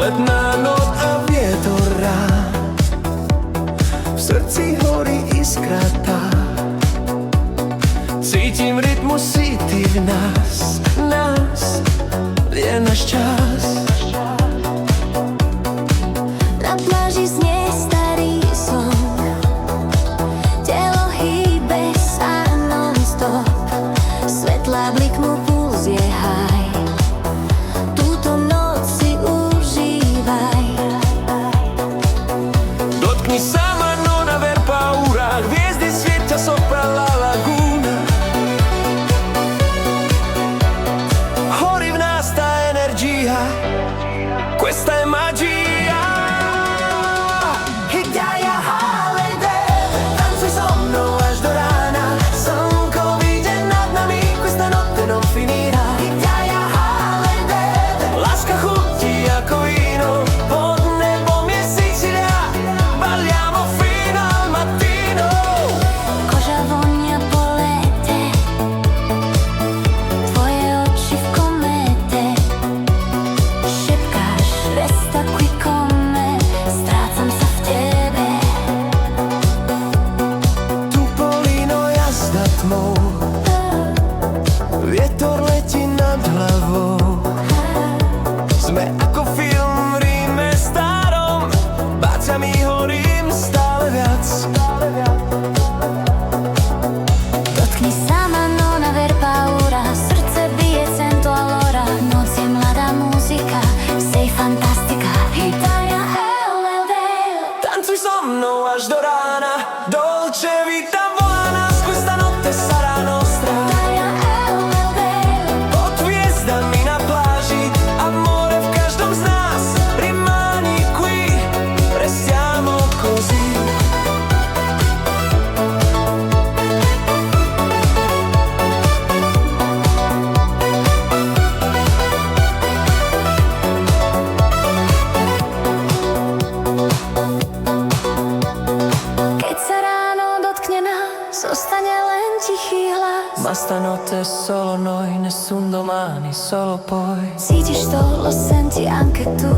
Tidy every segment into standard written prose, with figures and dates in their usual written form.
Letná noc a vietor rád, v srdci horí iskra tá. Cítim rytmus síty v nás, je náš čas. Na pláži znie starý song, telo hýbe sa non-stop, svetlá bliknú, puls je high. Túto noc si užívaj. Dotkni sa ma, nona ver paura, hviezdy svietia sopra la laguna. Horí v nás tá energia, questa è magia. Hidaya holiday, tancuj so mnou až do rána. Slnko vyjde nad nami, questa notte non finirà. Hidaya holiday, láska chutí ako víno, pod nebom je Sicília, balliamo fino al mattino. Koža vonia po lete, tvoje oči v kométe. Šepkáš, resta qui con me, strácam sa v tebe. Tupolino jazda tmou, vietor letí nad hlavou. Sme ako film v Ríme starom, bácami horím stále viac. Dotkni sa ma, nona ver paura, srdce bije cento all'ora. Noc je mladá muzika, sei fantastika. Italia LLD. Tancuj so mnou až do rána, dolce vita volá nás, questa notte sarà nostra. Italia LLD. Pod hviezdami na pláži, amore v každom z nás. Rimani qui, restiamo così. Keď sa ráno dotkne nás, zostane len tichý hlas. Ma stanotte solo noi, nessun domani, solo poi. Cítiš to, lo senti anche tu.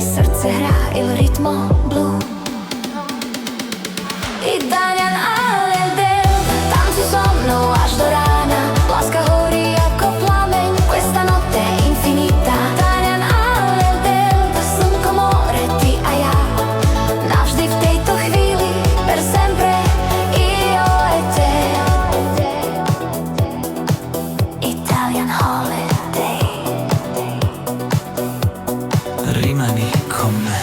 Srdce hrá il ritmo blu. Italian Idol, tancuj so mnou až do rána. Láska horí ako plameň, questa notte è infinita. Italian Idol, slnko, more, ty a ja. Navždy v tejto chvíli, per sempre, io e te. Italian Holiday. Rimani con me.